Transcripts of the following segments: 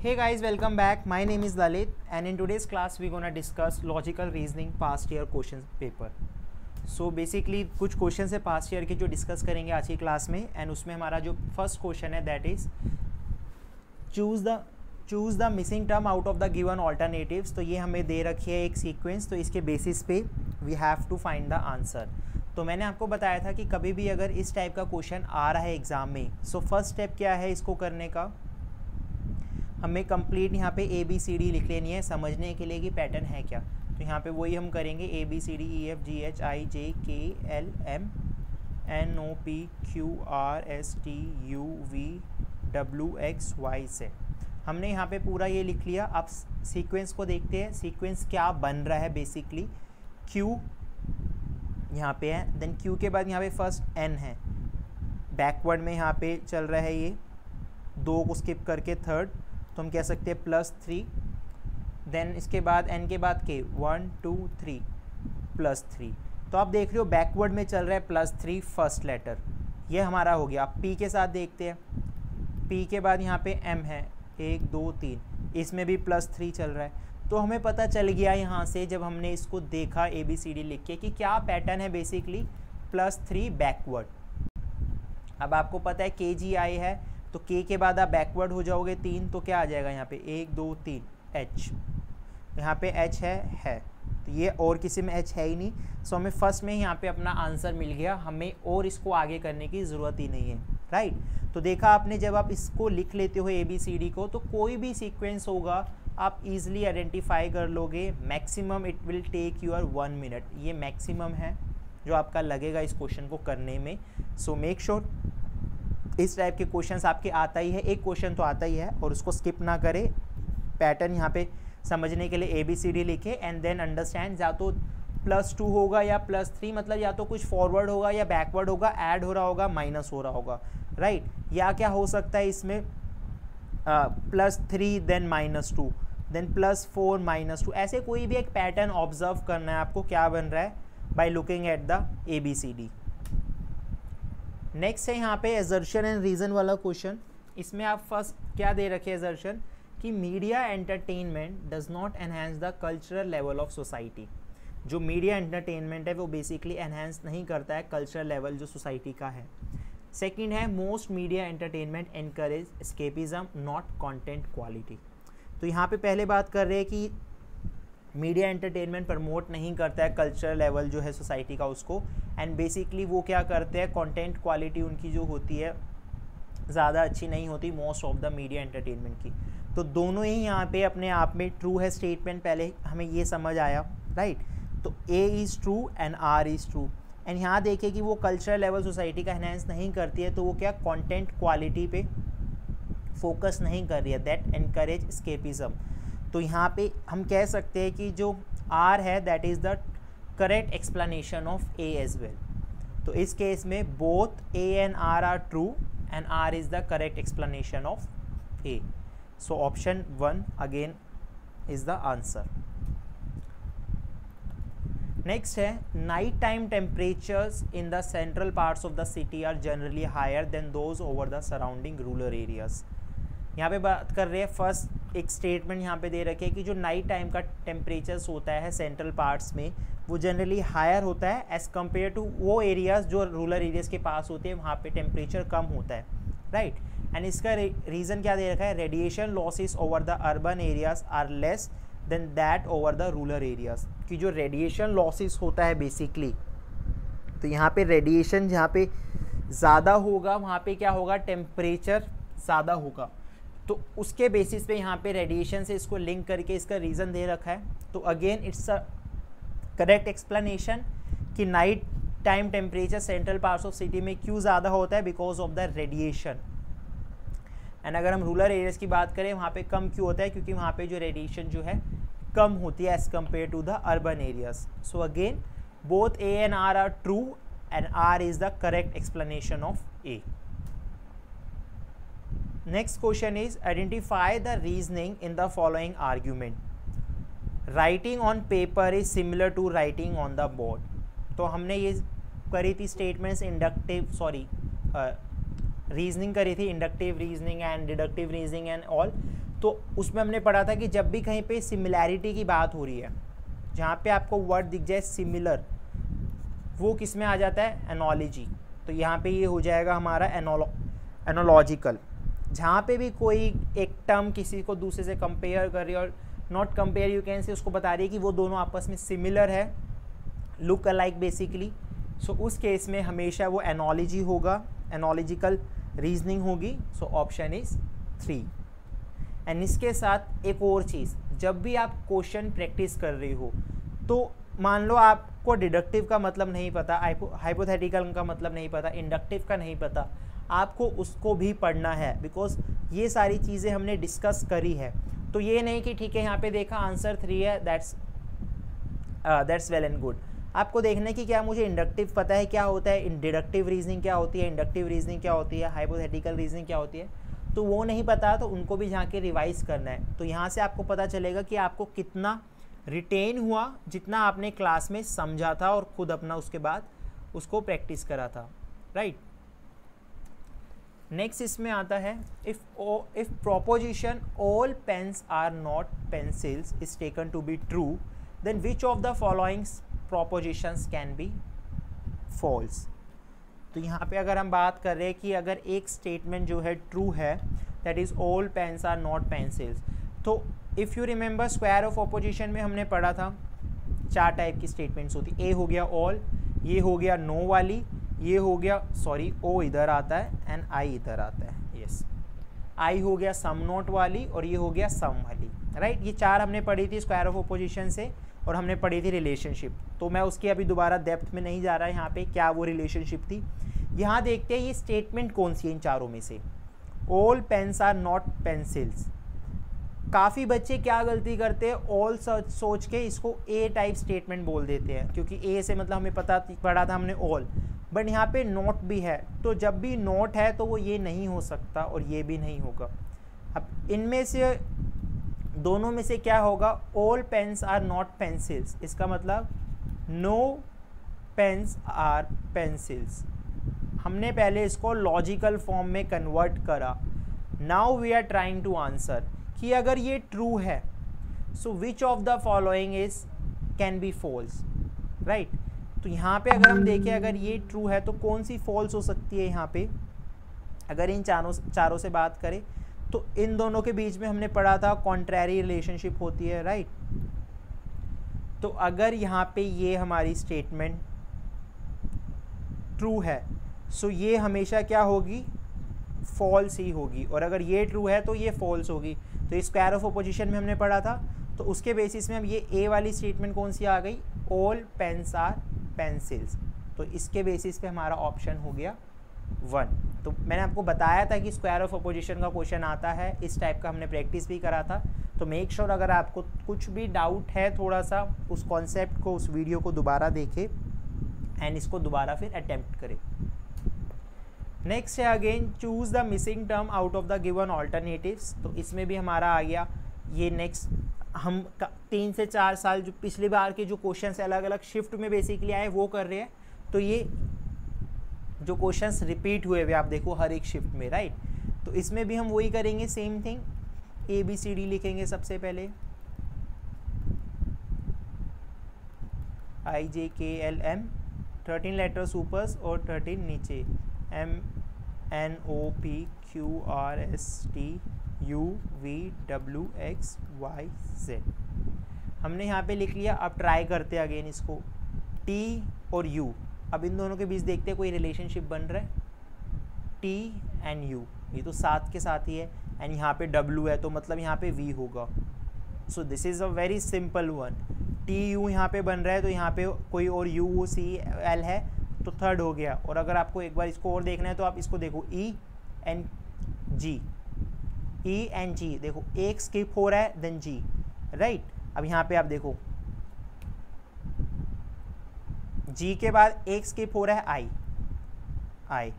Hey guys, welcome back. My name is Lalit and in today's class we're gonna discuss logical reasoning past year question paper. So basically कुछ question है past year के जो discuss करेंगे आज की class में and उसमें हमारा जो फर्स्ट क्वेश्चन है that is choose the missing term out of the given alternatives. तो ये हमें दे रखी है एक सीक्वेंस, तो इसके बेसिस पे we have to find the answer. तो मैंने आपको बताया था कि कभी भी अगर इस टाइप का क्वेश्चन आ रहा है एग्ज़ाम में, सो फर्स्ट स्टेप क्या है इसको करने का, हमें कंप्लीट यहाँ पे ABCD लिख लेनी है समझने के लिए कि पैटर्न है क्या। तो यहाँ पे वही हम करेंगे ABCD EF GH I J K L M N O P Q R S T U V W X Y Z। हमने यहाँ पे पूरा ये लिख लिया। अब सीक्वेंस को देखते हैं, सीक्वेंस क्या बन रहा है। बेसिकली Q यहाँ पे है, देन Q के बाद यहाँ पे फर्स्ट N है, बैकवर्ड में यहाँ पे चल रहा है, ये दो को स्किप करके थर्ड, तो हम कह सकते हैं +3। देन इसके बाद n के बाद k 1 2 3 +3। तो आप देख रहे हो बैकवर्ड में चल रहा है +3 फर्स्ट लेटर, ये हमारा हो गया। अब p के साथ देखते हैं, p के बाद यहाँ पे m है 1 2 3, इसमें भी +3 चल रहा है। तो हमें पता चल गया यहाँ से जब हमने इसको देखा ABCD लिख के कि क्या पैटर्न है, बेसिकली +3 बैकवर्ड। अब आपको पता है KGI है, तो K के बाद आप बैकवर्ड हो जाओगे 3, तो क्या आ जाएगा यहाँ पे 1 2 3 H, यहाँ पे H है तो ये और किसी में H है ही नहीं। सो हमें फर्स्ट में यहाँ पे अपना आंसर मिल गया, हमें और इसको आगे करने की ज़रूरत ही नहीं है, राइट। तो देखा आपने, जब आप इसको लिख लेते हो ABCD को, तो कोई भी सीक्वेंस होगा आप इजीली आइडेंटिफाई कर लोगे। Maximum it will take your 1 minute, ये मैक्सिमम है जो आपका लगेगा इस क्वेश्चन को करने में। सो मेक श्योर इस टाइप के क्वेश्चंस आपके आता ही है, एक क्वेश्चन तो आता ही है, और उसको स्किप ना करें। पैटर्न यहाँ पे समझने के लिए ABCD लिखे एंड देन अंडरस्टैंड, या तो +2 होगा या +3, मतलब या तो कुछ फॉरवर्ड होगा या बैकवर्ड होगा, ऐड हो रहा होगा माइनस हो रहा होगा, राइट। या क्या हो सकता है इसमें +3 देन -2 देन +4 -2, ऐसे कोई भी एक पैटर्न ऑब्जर्व करना है आपको क्या बन रहा है by looking at the ABCD। Next है यहाँ पे एजर्शन एंड रीज़न वाला क्वेश्चन। इसमें आप फर्स्ट क्या दे रखे एजर्शन कि media entertainment does not enhance the cultural level of society. जो मीडिया एंटरटेनमेंट है वो बेसिकली एनहेंस नहीं करता है कल्चरल लेवल जो सोसाइटी का है। सेकंड है most media entertainment encourage escapism not content quality. तो यहाँ पे पहले बात कर रहे हैं कि मीडिया एंटरटेनमेंट प्रमोट नहीं करता है कल्चरल लेवल जो है सोसाइटी का उसको, एंड बेसिकली वो क्या करते हैं, कंटेंट क्वालिटी उनकी जो होती है ज़्यादा अच्छी नहीं होती most of the media entertainment की। तो दोनों ही यहाँ पे अपने आप में ट्रू है स्टेटमेंट, पहले हमें ये समझ आया, राइट। तो A is true and R is true. And यहाँ देखिए कि वो कल्चरल लेवल सोसाइटी का एनहेंस नहीं करती है, तो वो क्या कंटेंट क्वालिटी पे फोकस नहीं कर रही है, दैट एनकरेज एस्केपिज्म। तो यहाँ पे हम कह सकते हैं कि जो R है that is the correct explanation of A as well. तो इस केस में both A and R are true and R is the correct explanation of A। So option 1 again is the answer. Next है night time temperatures in the central parts of the city are generally higher than those over the surrounding rural areas. यहाँ पे बात कर रहे हैं first एक statement यहाँ पे दे रखे है कि जो नाइट टाइम का टेम्परेचर्स होता है सेंट्रल पार्ट्स में वो जनरली हायर होता है एज़ कम्पेयर टू वो एरियाज़ जो रूरल एरियाज़ के पास होते हैं, वहाँ पे टेम्परेचर कम होता है, राइट। एंड इसका रीज़न क्या दे रखा है, radiation losses over the urban areas are less than that over the rural areas. कि जो रेडिएशन लॉसेस होता है बेसिकली, तो यहाँ पे रेडिएशन जहाँ पे ज़्यादा होगा वहाँ पे क्या होगा, टेम्परेचर ज़्यादा होगा। तो उसके बेसिस पे यहाँ पे रेडिएशन से इसको लिंक करके इसका रीज़न दे रखा है। तो again it's a correct explanation कि night time temperature central parts of city में क्यों ज़्यादा होता है, because of the radiation. And अगर हम रूरल एरियाज़ की बात करें वहाँ पे कम क्यों होता है, क्योंकि वहाँ पे जो रेडिएशन जो है कम होती है as compare to the urban areas. So again both A and R are true and R is the correct explanation of A। Next question is identify the reasoning in the following argument. Writing on paper is similar to writing on the board. तो हमने ये करी थी statements reasoning करी थी, inductive reasoning and deductive reasoning and all. तो उसमें हमने पढ़ा था कि जब भी कहीं पे सिमिलैरिटी की बात हो रही है, जहाँ पे आपको वर्ड दिख जाए सिमिलर, वो किस में आ जाता है, एनोलॉजी। तो यहाँ पे ये हो जाएगा हमारा एनोलॉजिकल। जहाँ पे भी कोई एक टर्म किसी को दूसरे से कंपेयर कर रही है, और not compare you can say, उसको बता रही है कि वो दोनों आपस में सिमिलर है, लुक अलाइक बेसिकली, सो उस केस में हमेशा वो एनोलॉजी होगा, एनोलॉजिकल रीजनिंग होगी। So option is 3। एंड इसके साथ एक और चीज़, जब भी आप क्वेश्चन प्रैक्टिस कर रही हो, तो मान लो आपको डिडक्टिव का मतलब नहीं पता, हाइपोथेटिकल का मतलब नहीं पता, इंडक्टिव का नहीं पता, आपको उसको भी पढ़ना है, बिकॉज ये सारी चीज़ें हमने डिस्कस करी है। तो ये नहीं कि ठीक है यहाँ पे देखा आंसर 3 है, दैट्स वेल एंड गुड। आपको देखना है कि क्या मुझे इंडक्टिव पता है क्या होता है, डिडक्टिव रीजनिंग क्या होती है, इंडक्टिव रीजनिंग क्या होती है, हाइपोथेटिकल रीजनिंग क्या होती है। तो वो नहीं पता तो उनको भी जाके रिवाइज करना है। तो यहाँ से आपको पता चलेगा कि आपको कितना रिटेन हुआ, जितना आपने क्लास में समझा था और खुद अपना उसके बाद उसको प्रैक्टिस करा था, राइट। नेक्स्ट इसमें आता है, if proposition all pens are not pencils is taken to be true, then which of the following propositions can be false. तो यहाँ पे अगर हम बात कर रहे हैं कि अगर एक स्टेटमेंट जो है ट्रू है, that is all pens are not pencils, तो if you remember square of opposition में हमने पढ़ा था 4 टाइप की स्टेटमेंट्स होती। ए हो गया ऑल, ये हो गया नो वाली, ये हो गया सॉरी ओ इधर आता है एंड आई इधर आता है, यस, आई हो गया सम नॉट वाली और ये हो गया सम वाली, राइट। ये 4 हमने पढ़ी थी स्क्वायर ऑफ ऑपोजिशन से, और हमने पढ़ी थी रिलेशनशिप। तो मैं उसकी अभी दोबारा डेप्थ में नहीं जा रहा यहाँ पे क्या वो रिलेशनशिप थी। यहाँ देखते हैं ये स्टेटमेंट कौन सी है इन चारों में से। All pens are not pencils, काफ़ी बच्चे क्या गलती करते हैं, ऑल सोच के इसको ए टाइप स्टेटमेंट बोल देते हैं, क्योंकि ए से मतलब हमें पढ़ा था हमने ऑल, बट यहाँ पे नॉट भी है, तो जब भी नॉट है तो वो ये नहीं हो सकता और ये भी नहीं होगा। अब इनमें से दोनों में से क्या होगा, all pens are not pencils, इसका मतलब नो पेन्स आर पेंसिल्स। हमने पहले इसको लॉजिकल फॉर्म में कन्वर्ट करा। Now we are trying to answer कि अगर ये ट्रू है, so which of the following is can be false, right. तो यहाँ पे अगर हम देखें, अगर ये ट्रू है तो कौन सी फॉल्स हो सकती है यहाँ पे। अगर इन चारों से बात करें तो इन दोनों के बीच में हमने पढ़ा था कॉन्ट्रैरी रिलेशनशिप होती है, राइट। तो अगर यहाँ पे ये हमारी स्टेटमेंट ट्रू है, सो ये हमेशा क्या होगी, फॉल्स ही होगी, और अगर ये ट्रू है तो ये फॉल्स होगी। तो स्क्वायर ऑफ ऑपोजिशन में हमने पढ़ा था, तो उसके बेसिस में हम ये ए वाली स्टेटमेंट कौन सी आ गई, ऑल पेन्स आर पेंसिल्स, तो इसके बेसिस पे हमारा ऑप्शन हो गया 1। तो मैंने आपको बताया था कि स्क्वायर ऑफ ऑपोजिशन का क्वेश्चन आता है, इस टाइप का हमने प्रैक्टिस भी करा था। तो मेक श्योर अगर आपको कुछ भी डाउट है थोड़ा सा, उस कॉन्सेप्ट को, उस वीडियो को दोबारा देखें एंड इसको दोबारा फिर अटेम्प्ट करें। नेक्स्ट है again choose the missing term out of the given alternatives. तो इसमें भी हमारा आ गया ये नेक्स्ट, हम 3 से 4 साल जो पिछली बार के जो क्वेश्चंस अलग अलग शिफ्ट में बेसिकली आए वो कर रहे हैं। तो ये जो क्वेश्चंस रिपीट हुए हुए आप देखो हर एक शिफ्ट में, राइट। तो इसमें भी हम वही करेंगे, सेम थिंग, ABCD लिखेंगे सबसे पहले, IJKLM, 13 लेटर्स ऊपर और 13 नीचे, MNOPQRSTUVWXYZ हमने यहाँ पे लिख लिया। अब ट्राई करते हैं अगेन इसको, T और U, अब इन दोनों के बीच देखते हैं कोई रिलेशनशिप बन रहा है, T एंड U, ये तो साथ के साथ ही है, एंड यहाँ पे W है तो मतलब यहाँ पे V होगा। सो this is a very simple one. TU यहाँ पे बन रहा है तो यहाँ पे कोई और UCL है तो थर्ड हो गया। और अगर आपको एक बार इसको और देखना है तो आप इसको देखो, E एंड G, देखो एक स्किप हो रहा है देन G, राइट। अब यहाँ पे आप देखो G के बाद एक स्किप हो रहा है I,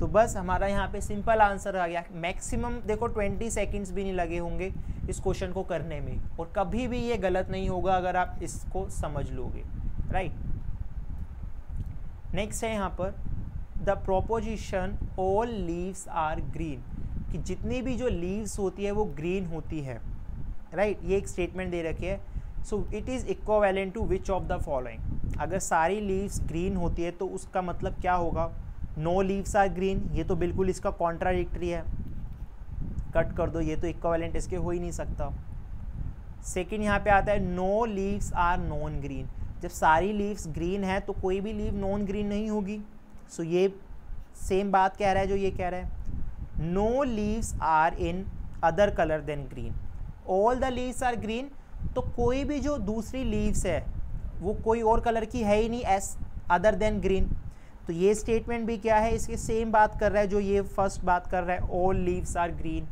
तो बस हमारा यहाँ पे सिंपल आंसर आ गया। मैक्सिमम देखो 20 सेकंड्स भी नहीं लगे होंगे इस क्वेश्चन को करने में, और कभी भी ये गलत नहीं होगा अगर आप इसको समझ लोगे, राइट। नेक्स्ट है यहाँ पर the proposition all leaves are green. कि जितनी भी जो लीव्स होती है वो ग्रीन होती है, राइट। ये एक स्टेटमेंट दे रखी है। So it is equivalent to which of the following. अगर सारी लीव्स ग्रीन होती है तो उसका मतलब क्या होगा, नो लीव्स आर ग्रीन। ये तो बिल्कुल इसका कॉन्ट्राडिक्टरी है, कट कर दो, ये तो इक्विवेलेंट इसके हो ही नहीं सकता। सेकंड यहाँ पे आता है no leaves are non green. जब सारी लीव्स ग्रीन है तो कोई भी लीव नॉन ग्रीन नहीं होगी। सो ये सेम बात कह रहा है जो ये कह रहा है। No leaves are in other colour than green, all the leaves are green. तो कोई भी जो दूसरी लीव्स है वो कोई और कलर की है ही नहीं एस अदर देन ग्रीन। तो ये स्टेटमेंट भी क्या है, इसके सेम बात कर रहा है जो ये फर्स्ट बात कर रहा है, all leaves are green.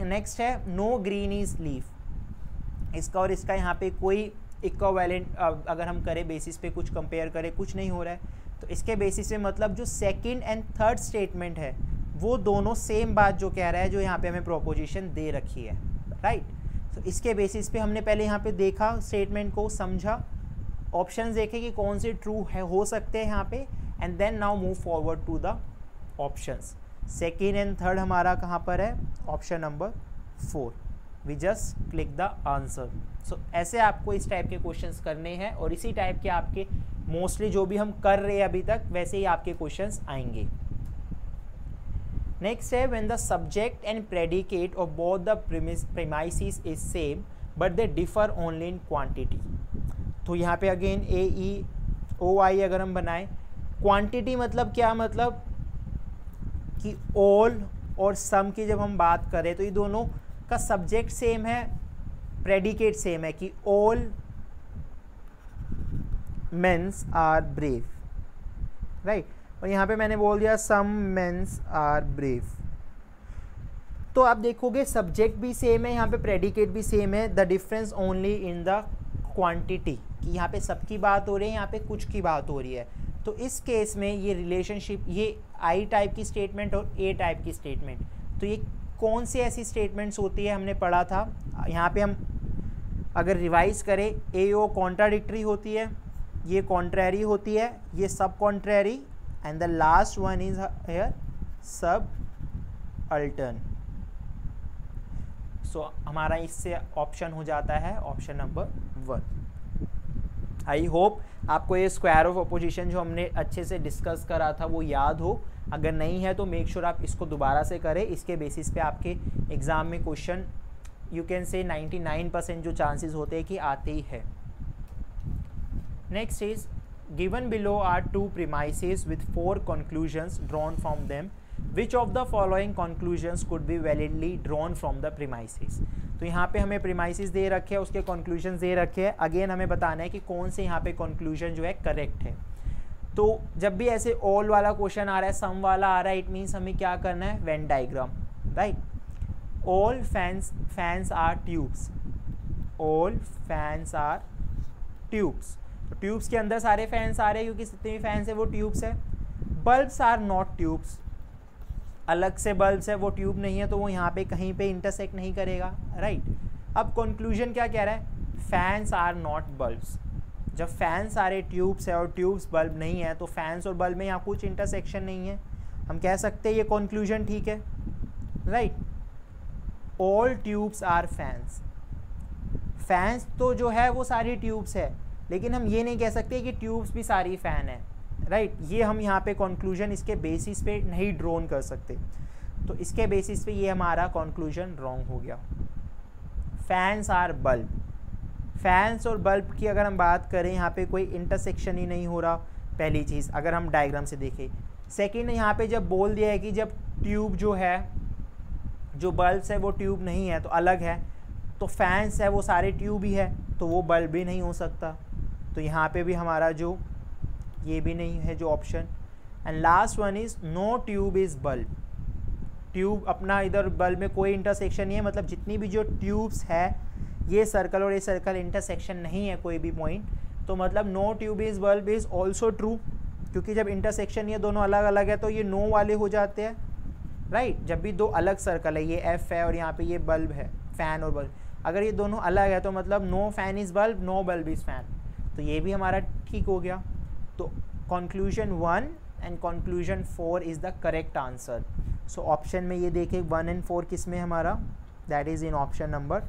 Next है नो ग्रीन इज लीफ। इसका और इसका यहाँ पे कोई इक्विवेलेंट अगर हम करें बेसिस पे कुछ कंपेयर करें, कुछ नहीं हो रहा है। तो इसके बेसिस पे मतलब जो सेकंड एंड थर्ड स्टेटमेंट है वो दोनों सेम बात जो कह रहा है, जो यहाँ पे हमें प्रोपोजिशन दे रखी है, राइट। तो इसके बेसिस पे हमने पहले यहाँ पे देखा स्टेटमेंट को, समझा, ऑप्शंस देखे कि कौन से ट्रू है हो सकते हैं यहाँ पे, and then now move forward to the options. Second and third हमारा कहाँ पर है, option number 4। We just click the answer. So ऐसे आपको इस टाइप के क्वेश्चंस करने हैं और इसी टाइप के आपके मोस्टली जो भी हम कर रहे हैं अभी तक वैसे ही आपके क्वेश्चंस आएंगे। नेक्स्ट है when the subject and predicate of both the premises is same but they differ only in quantity. तो यहाँ पे अगेन AEOI अगर हम बनाएं, क्वांटिटी मतलब क्या, मतलब कि ऑल और सम की जब हम बात करें तो ये दोनों का सब्जेक्ट सेम है, प्रेडिकेट सेम है कि all mens are brave, right. और यहाँ पे मैंने बोल दिया सम मेंस आर ब्रेव। तो आप देखोगे सब्जेक्ट भी सेम है, यहाँ पे प्रेडिकेट भी सेम है, the difference only in the quantity, कि यहाँ पे सबकी बात हो रही है, यहाँ पे कुछ की बात हो रही है। तो इस केस में ये रिलेशनशिप, ये आई टाइप की स्टेटमेंट और ए टाइप की स्टेटमेंट, तो ये कौन सी ऐसी स्टेटमेंट्स होती है, हमने पढ़ा था। यहाँ पे हम अगर रिवाइज करें, AO कॉन्ट्राडिक्टरी होती है, ये कॉन्ट्रैरी होती है, ये सब contrary, and the last one is here subaltern. सो हमारा इससे ऑप्शन हो जाता है ऑप्शन नंबर 1। आई होप आपको ये स्क्वायर ऑफ अपोजिशन जो हमने अच्छे से डिस्कस करा था वो याद हो। अगर नहीं है तो मेक श्योर आप इसको दोबारा से करें। इसके बेसिस पे आपके एग्ज़ाम में क्वेश्चन यू कैन से 99% जो चांसेस होते हैं कि आते ही है। Next is given below are 2 premises with 4 conclusions drawn from them. Which of the following conclusions could be validly drawn from the premises? तो यहाँ पे हमें प्रीमाइसिस दे रखे हैं, उसके कंक्लूजन दे रखे हैं। अगेन हमें बताना है कि कौन से यहाँ पे कंक्लूजन जो है करेक्ट है। तो जब भी ऐसे ऑल वाला क्वेश्चन आ रहा है, सम वाला आ रहा है, इट मीन्स हमें क्या करना है, Venn diagram, right. All fans are tubes, all fans are tubes. तो ट्यूब्स के अंदर सारे फैंस आ रहे हैं क्योंकि जितने भी फैंस है वो ट्यूब्स है। बल्ब्स आर नॉट ट्यूब्स, अलग से बल्ब्स है वो ट्यूब नहीं है, तो वो यहाँ पे कहीं पे इंटरसेक्ट नहीं करेगा, राइट। अब कंक्लूजन क्या कह रहा है, फैंस आर नॉट बल्ब्स। जब फैंस सारे ट्यूब्स है और ट्यूब्स बल्ब नहीं है तो फैंस और बल्ब में यहाँ कुछ इंटरसेक्शन नहीं है, हम कह सकते हैं ये कंक्लूजन ठीक है, right. All tubes are fans, fans तो जो है वो सारी ट्यूब्स है, लेकिन हम ये नहीं कह सकते कि ट्यूब्स भी सारी फैन है, राइट। ये हम यहाँ पे कंक्लूजन इसके बेसिस पे नहीं ड्रॉन कर सकते, तो इसके बेसिस पे ये हमारा कंक्लूजन रॉन्ग हो गया। फैंस आर बल्ब, फैंस और बल्ब की अगर हम बात करें यहाँ पे कोई इंटरसेक्शन ही नहीं हो रहा, पहली चीज़ अगर हम डायग्राम से देखें। सेकंड, यहाँ पे जब बोल दिया है कि जब ट्यूब जो है, जो बल्ब्स है वो ट्यूब नहीं है तो अलग है, तो फैंस है वो सारे ट्यूब ही है तो वो बल्ब भी नहीं हो सकता, तो यहाँ पे भी हमारा जो ये भी नहीं है जो option. And last one is no tube is bulb, tube अपना इधर बल्ब में कोई इंटरसेक्शन नहीं है, मतलब जितनी भी जो ट्यूब्स है, ये सर्कल और ये सर्कल इंटरसेक्शन नहीं है कोई भी पॉइंट, तो मतलब no tube is bulb is also true, क्योंकि जब इंटरसेक्शन ये दोनों अलग अलग है तो ये नो वाले हो जाते हैं, राइट। जब भी दो अलग सर्कल है, ये एफ है और यहाँ पे ये बल्ब है, फैन और बल्ब, अगर ये दोनों अलग है तो मतलब no fan is bulb, no bulb is fan, तो ये भी हमारा ठीक हो गया। तो conclusion 1 and conclusion 4 is the correct answer. So option में ये देखें 1 and 4 किस में हमारा, that is in option number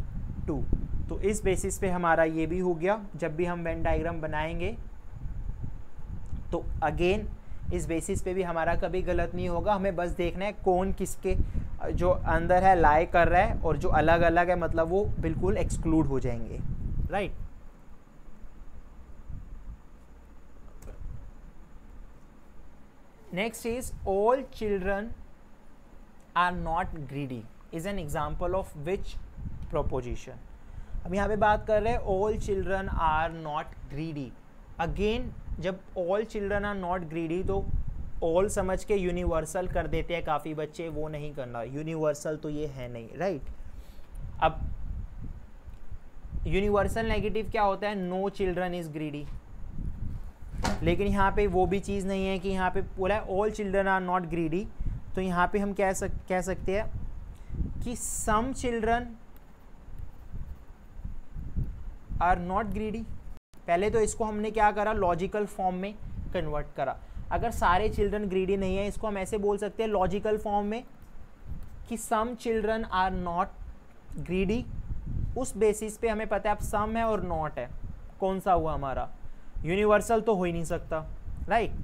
2। तो इस बेसिस पे हमारा ये भी हो गया। जब भी हम वेन डायग्राम बनाएंगे तो अगेन इस बेसिस पे भी हमारा कभी गलत नहीं होगा, हमें बस देखना है कौन किसके जो अंदर है लाई कर रहा है और जो अलग अलग है मतलब वो बिल्कुल एक्सक्लूड हो जाएंगे, right. Next is all children are not greedy is an example of which proposition. अब यहाँ पे बात कर रहे हैं all children are not greedy. Again जब all children are not greedy तो ऑल समझ के यूनिवर्सल कर देते हैं काफ़ी बच्चे, वो नहीं करना, यूनिवर्सल तो ये है नहीं, राइट। अब यूनिवर्सल नेगेटिव क्या होता है, नो चिल्ड्रन इज ग्रीडी, लेकिन यहाँ पे वो भी चीज़ नहीं है कि यहाँ पे बोला है all children are not greedy, तो यहाँ पे हम कह सकते हैं कि some children are not greedy. पहले तो इसको हमने क्या करा, लॉजिकल फॉर्म में कन्वर्ट करा। अगर सारे चिल्ड्रन ग्रीडी नहीं है, इसको हम ऐसे बोल सकते हैं लॉजिकल फॉर्म में कि some children are not greedy. उस बेसिस पे हमें पता है अब सम है और नॉट है, कौन सा हुआ हमारा, यूनिवर्सल तो हो ही नहीं सकता, राइट।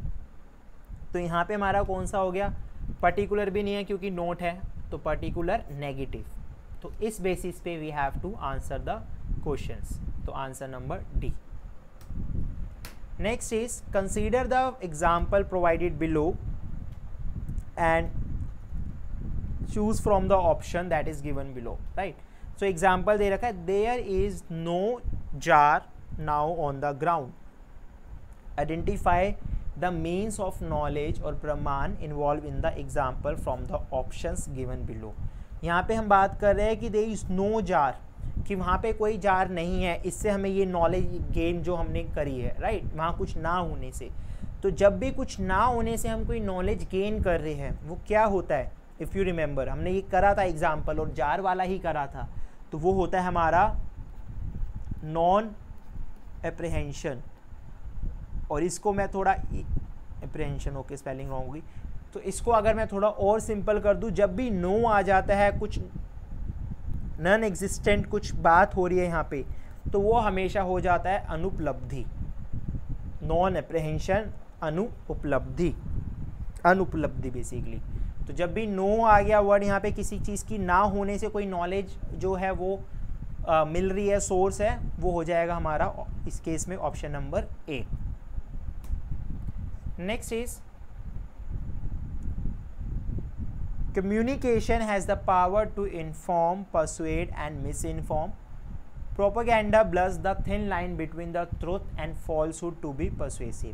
तो यहाँ पे हमारा कौन सा हो गया, पर्टिकुलर भी नहीं है क्योंकि नोट है, तो पर्टिकुलर नेगेटिव। तो इस बेसिस पे we have to answer the questions. तो answer number D. Next is consider the example provided below and choose from the option that is given below, right? So example दे रखा है, there is no jar now on the ground. Identify the means of knowledge or प्रमाण involved in the example from the options given below. यहाँ पे हम बात कर रहे हैं कि there is no jar, कि वहाँ पे कोई जार नहीं है, इससे हमें ये नॉलेज गेन जो हमने करी है, राइट, वहाँ कुछ ना होने से। तो जब भी कुछ ना होने से हम कोई नॉलेज गेन कर रहे हैं वो क्या होता है, इफ़ यू रिमेंबर हमने ये करा था एग्जाम्पल और जार वाला ही करा था, तो वो होता है हमारा नॉन एप्रीहेंशन। और इसको मैं थोड़ा एप्रीहेंशन, ओके स्पेलिंग रॉन्ग होगी, तो इसको अगर मैं थोड़ा और सिंपल कर दूँ, जब भी नो आ जाता है, कुछ नॉन एग्जिस्टेंट कुछ बात हो रही है यहाँ पे, तो वो हमेशा हो जाता है अनुपलब्धि, नॉन एप्रीहेंशन, अनुपलब्धि बेसिकली। तो जब भी नो आ गया वर्ड यहाँ पे, किसी चीज़ की ना होने से कोई नॉलेज जो है वो मिल रही है, सोर्स है, वो हो जाएगा हमारा इस केस में option number A. Next is communication has the power to inform, persuade and misinform. Propaganda blurs the thin line between the truth and falsehood to be persuasive.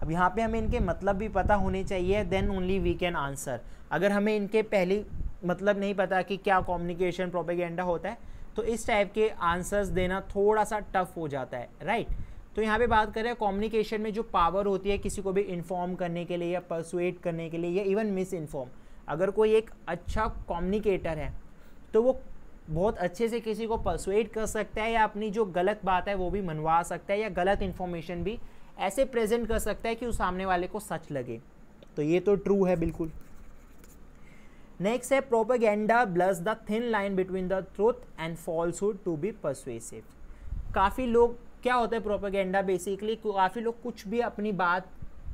अब यहाँ पे हमें इनके मतलब भी पता होने चाहिए, then only we can answer. अगर हमें इनके पहली मतलब नहीं पता कि क्या कम्युनिकेशन प्रोपेगेंडा होता है, तो इस टाइप के आंसर्स देना थोड़ा सा टफ हो जाता है, राइट। तो यहाँ पे बात करें कम्युनिकेशन में जो पावर होती है किसी को भी इन्फॉर्म करने के लिए या परसुएट करने के लिए या इवन मिस इन्फॉर्म, अगर कोई एक अच्छा कम्युनिकेटर है तो वो बहुत अच्छे से किसी को परसुएट कर सकता है या अपनी जो गलत बात है वो भी मनवा सकता है या गलत इन्फॉर्मेशन भी ऐसे प्रेजेंट कर सकता है कि उस सामने वाले को सच लगे। तो ये तो ट्रू है बिल्कुल। नेक्स्ट है propaganda blurs the thin line between the truth and falsehood to be persuasive. काफ़ी लोग क्या होता है प्रोपेगेंडा बेसिकली, काफ़ी लोग कुछ भी अपनी बात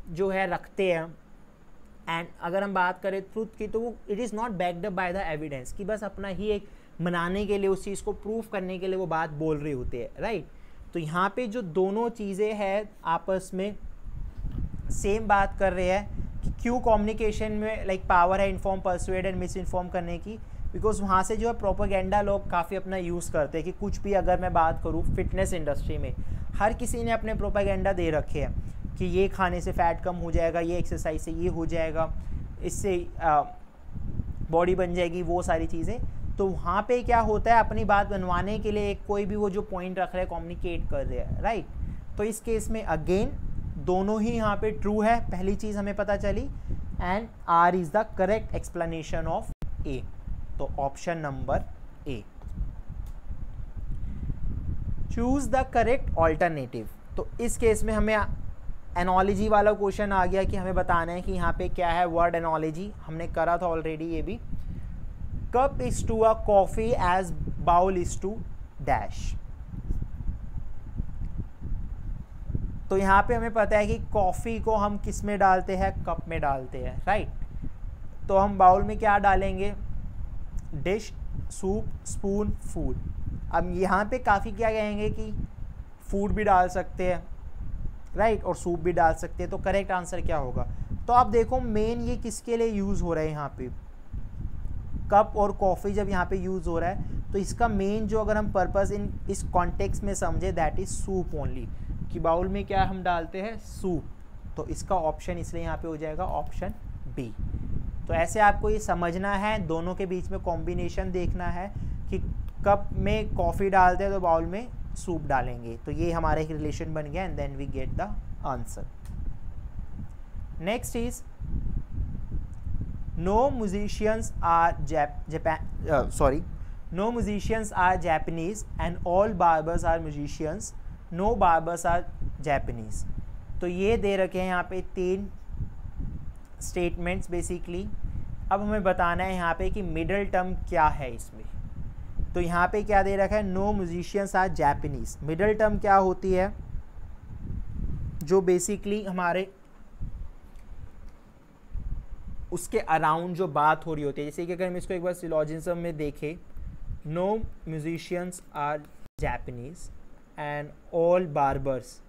जो है रखते हैं, एंड अगर हम बात करें ट्रूथ की तो वो it is not backed up by the evidence, कि बस अपना ही एक मनाने के लिए, उस चीज़ को प्रूव करने के लिए वो बात बोल रही होती है, राइट। तो यहाँ पे जो दोनों चीज़ें हैं आपस में सेम बात कर रहे हैं कि क्यों कम्युनिकेशन में लाइक पावर है inform, persuade and miss inform करने की, बिकॉज वहाँ से जो है प्रोपेगेंडा लोग काफ़ी अपना यूज़ करते हैं कि कुछ भी, अगर मैं बात करूँ फिटनेस इंडस्ट्री में हर किसी ने अपने प्रोपेगेंडा दे रखे हैं कि ये खाने से फैट कम हो जाएगा, ये एक्सरसाइज से ये हो जाएगा, इससे बॉडी बन जाएगी, वो सारी चीज़ें। तो वहाँ पे क्या होता है, अपनी बात बनवाने के लिए एक कोई भी वो जो पॉइंट रख रहे हैं, कम्युनिकेट कर रहे हैं, राइट। तो इस केस में अगेन दोनों ही यहाँ पे ट्रू है, पहली चीज़ हमें पता चली, and R is the correct explanation of A. तो option number A. Choose the correct alternative. तो इस केस में हमें एनोलॉजी वाला क्वेश्चन आ गया कि हमें बताना है कि यहाँ पे क्या है वर्ड एनोलॉजी, हमने करा था ऑलरेडी ये भी। Cup is to a coffee as bowl is to dash. तो यहाँ पे हमें पता है कि कॉफ़ी को हम किस में डालते हैं, कप में डालते हैं, राइट। तो हम बाउल में क्या डालेंगे, डिश, सूप, स्पून, फूड। अब यहाँ पे काफ़ी क्या कहेंगे कि फूड भी डाल सकते हैं, राइट, और सूप भी डाल सकते हैं। तो करेक्ट आंसर क्या होगा, तो आप देखो मेन ये किसके लिए यूज़ हो रहा है, यहाँ पे कप और कॉफ़ी जब यहाँ पे यूज़ हो रहा है तो इसका मेन जो अगर हम पर्पस इस कॉन्टेक्स्ट में समझे दैट इज़ सूप ओनली, कि बाउल में क्या हम डालते हैं, सूप। तो इसका ऑप्शन इसलिए यहाँ पे हो जाएगा ऑप्शन बी। तो ऐसे आपको ये समझना है, दोनों के बीच में कॉम्बिनेशन देखना है कि कप में कॉफ़ी डालते हैं तो बाउल में सूप डालेंगे। तो ये हमारा एक रिलेशन बन गया and then we get the answer. Next is no musicians are Japanese and all barbers are musicians, no barbers are Japanese। तो ये दे रखे हैं यहाँ पे 3 स्टेटमेंट्स बेसिकली। अब हमें बताना है यहाँ पे कि मिडल टर्म क्या है इसमें। तो यहाँ पे क्या दे रखा है, no musicians are Japanese। Middle term क्या होती है, जो बेसिकली हमारे उसके अराउंड जो बात हो रही होती है। जैसे कि अगर हम इसको एक बार सिलोजिज्म में देखें, no musicians are Japanese and all barbers,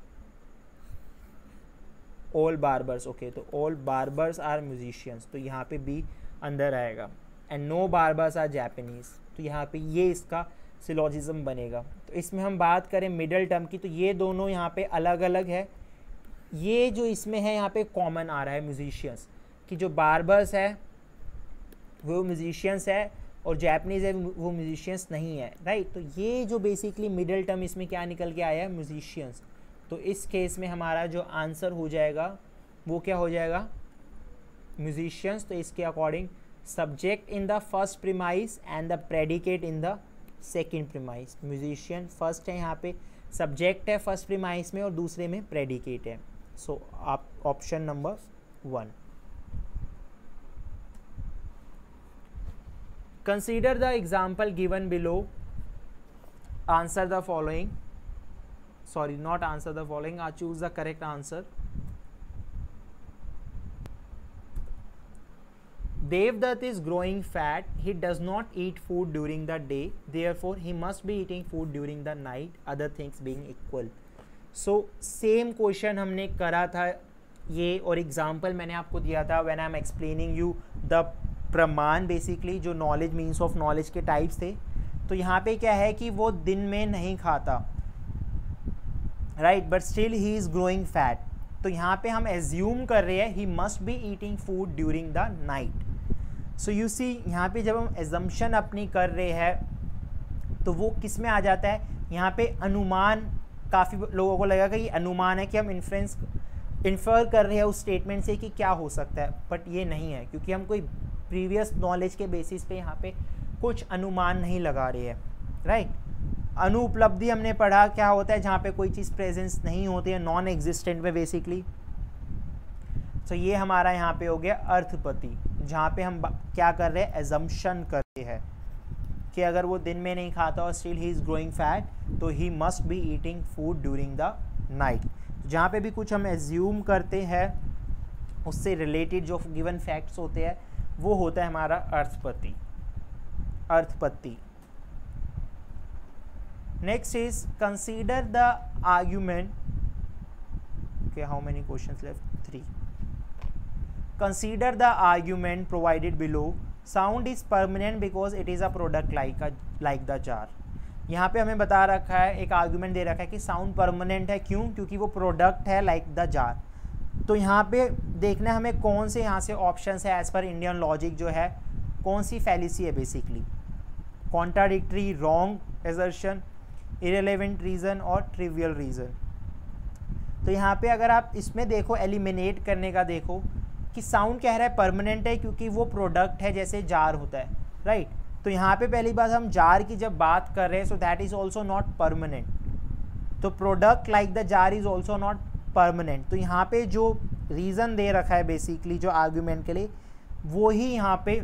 okay, तो ऑल बार्बर्स आर म्यूजिशियंस, तो यहाँ पे बी अंदर आएगा। And no barbers are Japanese, तो यहाँ पे ये इसका सिलोजिज्म बनेगा। तो इसमें हम बात करें मिडल टर्म की, तो ये दोनों यहाँ पे अलग अलग है। ये जो इसमें है यहाँ पे कॉमन आ रहा है म्यूजिशियंस, कि जो बार्बर्स है वो म्यूजिशियंस है और जैपनीज़ है वो म्यूजिशियंस नहीं है, राइट। तो ये जो बेसिकली मिडल टर्म इसमें क्या निकल के आया है, म्यूजिशियंस। तो इस केस में हमारा जो आंसर हो जाएगा वो क्या हो जाएगा, म्यूजिशियंस। तो इसके according subject in the first premise and the predicate in the second premise. Musician first है, यहाँ पे सब्जेक्ट है फर्स्ट प्रीमाइस में और दूसरे में प्रेडिकेट है। सो आप option number 1। Consider the example given below. Answer the following. Sorry, not answer the following. Choose the correct answer. Devdutt is growing fat. He does not eat food during the day. Therefore, he must be eating food during the night. Other things being equal. So same question हमने करा था ये, और example मैंने आपको दिया था when I am explaining you the प्रमाण, बेसिकली जो नॉलेज मीन्स ऑफ नॉलेज के टाइप्स थे। तो यहाँ पे क्या है कि वो दिन में नहीं खाता, right, but still he is growing fat. तो यहाँ पे हम एज्यूम कर रहे हैं he must be eating food during the night. So you see यहाँ पे जब हम एजम्पशन अपनी कर रहे हैं तो वो किस में आ जाता है, यहाँ पे अनुमान। काफ़ी लोगों को लगेगा कि अनुमान है कि हम इन्फर कर रहे हैं उस स्टेटमेंट से कि क्या हो सकता है, बट ये नहीं है, क्योंकि हम कोई प्रीवियस नॉलेज के बेसिस पे यहाँ पे कुछ अनुमान नहीं लगा रहे हैं, राइट। अनुपलब्धि हमने पढ़ा क्या होता है, जहाँ पे कोई चीज़ प्रेजेंस नहीं होती है, नॉन एग्जिस्टेंट में बेसिकली। तो ये हमारा यहाँ पे हो गया अर्थपति, जहाँ पे हम क्या कर रहे हैं, एजम्पशन कर रहे हैं कि अगर वो दिन में नहीं खाता और still he is growing fat, तो he must be eating food during the night. जहाँ पे भी कुछ हम एज्यूम करते हैं उससे रिलेटेड जो गिवन फैक्ट्स होते हैं वो होता है हमारा अर्थपत्ति। Next is consider the argument. Okay, how many questions left, 3। Consider the argument provided below. Sound is permanent because it is a product like the jar. यहाँ पे हमें बता रखा है, एक आर्ग्यूमेंट दे रखा है कि साउंड परमानेंट है, क्यों, क्योंकि वो प्रोडक्ट है लाइक द जार। तो यहाँ पे देखना है हमें कौन से यहाँ से ऑप्शंस है एज पर इंडियन लॉजिक जो है, कौन सी फैलिसी है basically, contradictory, wrong assertion, irrelevant reason और ट्रिवियल रीज़न। तो यहाँ पे अगर आप इसमें देखो एलिमिनेट करने का देखो कि साउंड कह रहा है परमानेंट है क्योंकि वो प्रोडक्ट है जैसे जार होता है, राइट। तो यहाँ पे पहली बात हम जार की जब बात कर रहे हैं so that is also not permanent. तो product like the jar is also not permanent. तो यहाँ पे जो रीज़न दे रखा है बेसिकली जो आर्ग्यूमेंट के लिए, वो ही यहाँ पे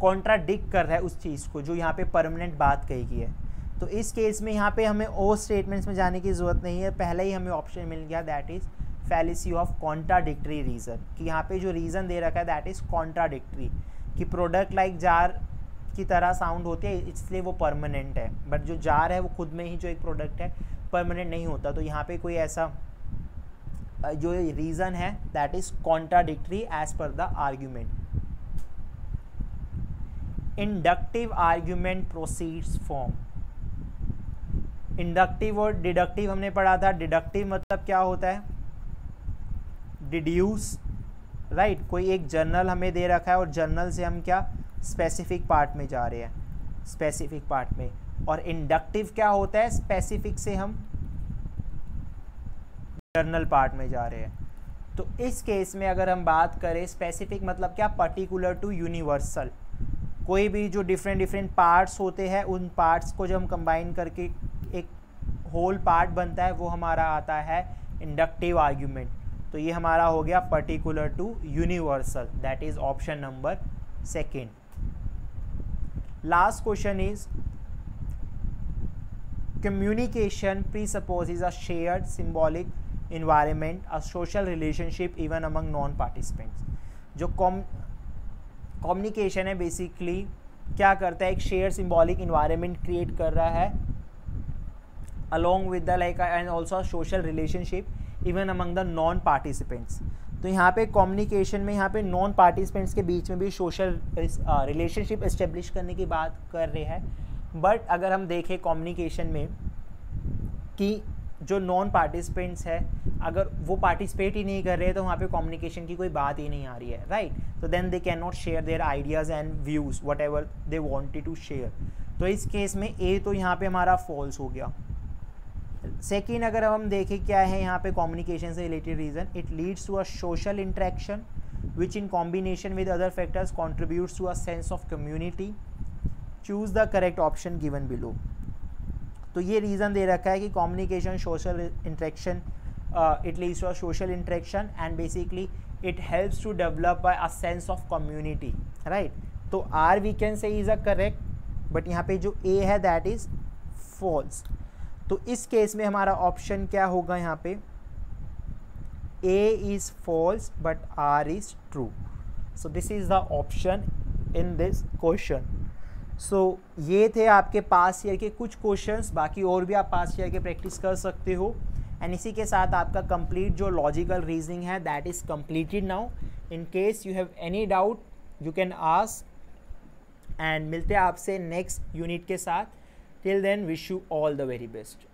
कॉन्ट्राडिक्ट कर रहा है उस चीज़ को जो यहाँ पे परमानेंट बात कही गई है। तो इस केस में यहाँ पे हमें ओ स्टेटमेंट्स में जाने की ज़रूरत नहीं है, पहले ही हमें ऑप्शन मिल गया, that is fallacy of contradictory reason, कि यहाँ पे जो रीज़न दे रखा है दैट इज़ कॉन्ट्राडिक्टरी, कि प्रोडक्ट लाइक जार की तरह साउंड होती है इसलिए वो परमानेंट है, बट जो जार है वो खुद में ही जो एक प्रोडक्ट है परमानेंट नहीं होता। तो यहाँ पे कोई ऐसा जो रीज़न है that is contradictory as per the argument. Inductive argument proceeds from, inductive और डिडक्टिव हमने पढ़ा था। डिडक्टिव मतलब क्या होता है, डिड्यूस, राइट। कोई एक जर्नल हमें दे रखा है और जर्नल से हम क्या स्पेसिफिक पार्ट में जा रहे हैं, स्पेसिफिक पार्ट में। और इंडक्टिव क्या होता है, स्पेसिफिक से हम जर्नल पार्ट में जा रहे हैं। तो इस केस में अगर हम बात करें, स्पेसिफिक मतलब क्या, पर्टिकुलर टू यूनिवर्सल। कोई भी जो डिफरेंट पार्ट्स होते हैं उन पार्ट्स को जब हम कंबाइन करके एक होल पार्ट बनता है वो हमारा आता है इंडक्टिव आर्ग्यूमेंट। तो ये हमारा हो गया particular to universal, that is option number second. Last question is communication presupposes a shared symbolic environment, a social relationship even among non-participants। जो कम्युनिकेशन है बेसिकली क्या करता है, एक शेयर सिम्बॉलिक इन्वायरमेंट क्रिएट कर रहा है along with the like and also a social relationship even among the non-participants। तो यहाँ पे कम्युनिकेशन में यहाँ पे नॉन पार्टिसिपेंट्स के बीच में भी सोशल रिलेशनशिप एस्टेब्लिश करने की बात कर रहे हैं। बट अगर हम देखें कम्युनिकेशन में कि जो नॉन पार्टिसिपेंट्स है अगर वो पार्टिसिपेट ही नहीं कर रहे तो वहाँ पे कम्युनिकेशन की कोई बात ही नहीं आ रही है, राइट। तो then they can not share their ideas and views whatever they wanted to share. तो इस केस में ए तो यहाँ पे हमारा फॉल्स हो गया। सेकेंड अगर हम देखें क्या है यहाँ पे कम्युनिकेशन से related reason, it leads to a social interaction which in combination with other factors contributes to a sense of community. Choose the correct option given below. तो ये रीज़न दे रखा है कि communication social interaction, it leads to a social interaction and basically it helps to develop a sense of community, right. तो R we can say is A correct, but यहाँ पे जो ए है दैट इज़ फॉल्स। तो इस case में हमारा option क्या होगा, यहाँ पे A is false but R is true. So this is the option in this question. सो ये थे आपके पास ईयर के कुछ क्वेश्चंस, बाकी और भी आप पास ईयर के प्रैक्टिस कर सकते हो। एंड इसी के साथ आपका कंप्लीट जो लॉजिकल रीजनिंग है that is completed now. In case you have any doubt you can ask, and मिलते हैं आपसे नेक्स्ट यूनिट के साथ। Till then wish you all the very best.